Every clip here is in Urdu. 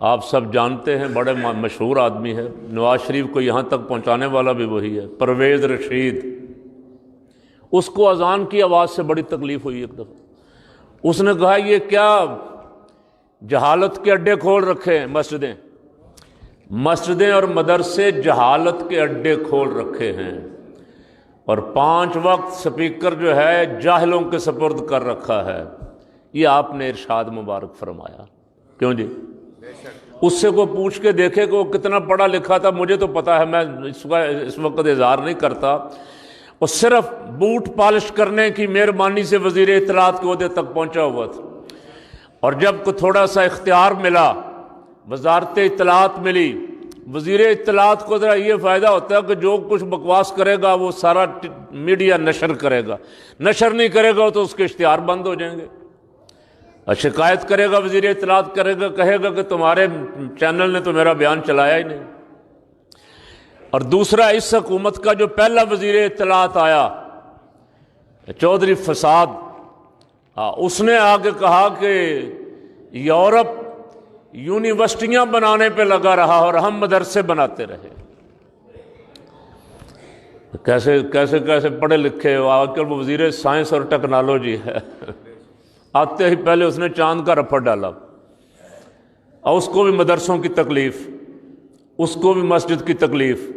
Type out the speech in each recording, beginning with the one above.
آپ سب جانتے ہیں، بڑے مشہور آدمی ہے، نواز شریف کو یہاں تک پہنچانے والا بھی وہی ہے، پرویز رشید۔ اس کو اذان کی آواز سے بڑی تکلیف ہوئی ایک دفعہ، اس نے کہا یہ کیا جہالت کے اڈے کھول رکھے ہیں مسجدیں اور مدرسے جہالت کے اڈے کھول رکھے ہیں، اور 5 وقت سپیکر جو ہے جاہلوں کے سپرد کر رکھا ہے۔ یہ آپ نے ارشاد مبارک فرمایا، کیوں جی؟ اس سے کو پوچھ کے دیکھے کہ وہ کتنا پڑھا لکھا تھا، مجھے تو پتا ہے، میں اس وقت اظہار نہیں کرتا، وہ صرف بوٹ پالش کرنے کی مہربانی سے وزیر اطلاعات کے عہدے تک پہنچا ہوا تھا، اور جب کو تھوڑا سا اختیار ملا، وزارت اطلاعات ملی، وزیر اطلاعات کو ذرا یہ فائدہ ہوتا ہے کہ جو کچھ بکواس کرے گا وہ سارا میڈیا نشر کرے گا، نشر نہیں کرے گا تو اس کے اشتہار بند ہو جائیں گے، اور شکایت کرے گا وزیر اطلاعات کرے گا، کہے گا کہ تمہارے چینل نے تو میرا بیان چلایا ہی نہیں۔ اور دوسرا، اس حکومت کا جو پہلا وزیر اطلاعات آیا چودھری فساد، اس نے آگے کہا کہ یورپ یونیورسٹیاں بنانے پہ لگا رہا اور ہم مدرسے بناتے رہے۔ کیسے کیسے کیسے پڑھے لکھے ہو، آج کل وہ وزیر سائنس اور ٹیکنالوجی ہے، آتے ہی پہلے اس نے چاند کا رپٹ ڈالا، اور اس کو بھی مدرسوں کی تکلیف، اس کو بھی مسجد کی تکلیف۔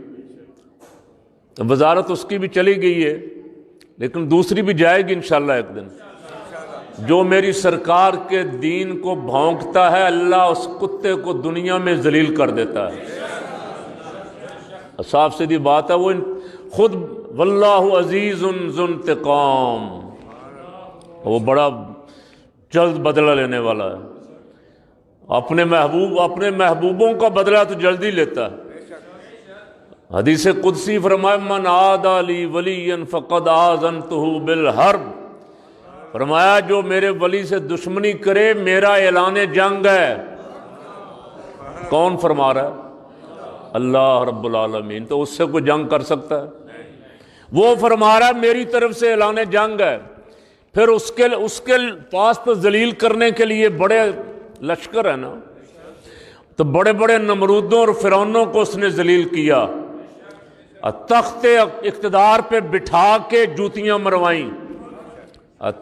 وزارت اس کی بھی چلی گئی ہے، لیکن دوسری بھی جائے گی انشاءاللہ ایک دن۔ جو میری سرکار کے دین کو بھونکتا ہے، اللہ اس کتے کو دنیا میں ذلیل کر دیتا ہے۔ صاف سیدھی بات ہے، وہ خود واللہ عزیز ذو انتقام، وہ بڑا جلد بدلہ لینے والا ہے، اپنے محبوبوں کا بدلہ تو جلدی لیتا ہے۔ حدیث قدسی فرمایا من عادی لی ولی فقد آذنتہ بالحرب، فرمایا جو میرے ولی سے دشمنی کرے میرا اعلان جنگ ہے۔ کون فرما رہا ہے؟ اللہ رب العالمین، تو اس سے کوئی جنگ کر سکتا ہے؟ وہ فرما رہا ہے میری طرف سے اعلان جنگ ہے، پھر اس کے پاس تو ذلیل کرنے کے لیے بڑے لشکر ہے نا، تو بڑے بڑے نمرودوں اور فرعونوں کو اس نے ذلیل کیا، تخت اقتدار پہ بٹھا کے جوتیاں مروائیں،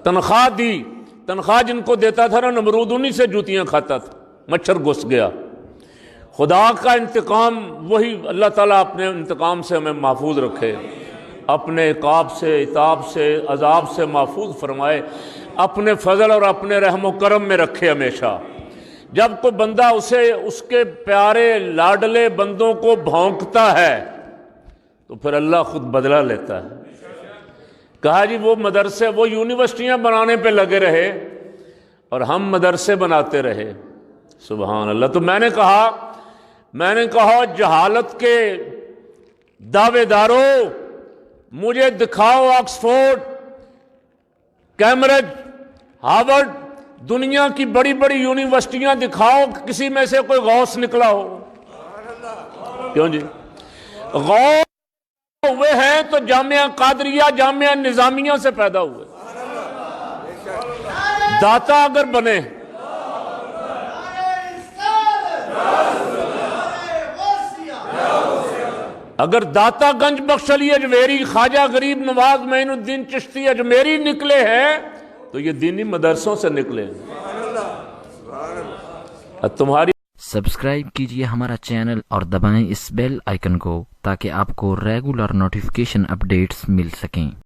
تنخواہ دی، تنخواہ جن کو دیتا تھا نا نمرود، انہی سے جوتیاں کھاتا تھا، مچھر گھس گیا۔ خدا کا انتقام وہی، اللہ تعالیٰ اپنے انتقام سے ہمیں محفوظ رکھے، اپنے عقاب سے، عتاب سے، عذاب سے محفوظ فرمائے، اپنے فضل اور اپنے رحم و کرم میں رکھے ہمیشہ۔ جب کوئی بندہ اسے اس کے پیارے لاڈلے بندوں کو بھونکتا ہے تو پھر اللہ خود بدلہ لیتا ہے۔ کہا جی وہ مدرسے، وہ یونیورسٹیاں بنانے پہ لگے رہے اور ہم مدرسے بناتے رہے، سبحان اللہ۔ تو میں نے کہا جہالت کے دعوے داروں، مجھے دکھاؤ آکسفورڈ، کیمبرج، ہارورڈ، دنیا کی بڑی بڑی یونیورسٹیاں دکھاؤ، کسی میں سے کوئی غوث نکلا ہو۔ کیوں جی؟ غوث ہوئے ہیں تو جامعہ قادریہ، جامعہ نظامیہ سے پیدا ہوئے۔ داتا اگر بنے، اگر داتا گنج بخش علی اجمیری، خواجہ غریب نواز معین الدین چشتی اجمیری نکلے ہیں تو یہ دینی مدرسوں سے نکلے ہیں۔ تمہاری سبسکرائب کیجئے ہمارا چینل اور دبائیں اس بیل آئیکن کو تاکہ آپ کو ریگولر نوٹیفیکیشن اپڈیٹس مل سکیں۔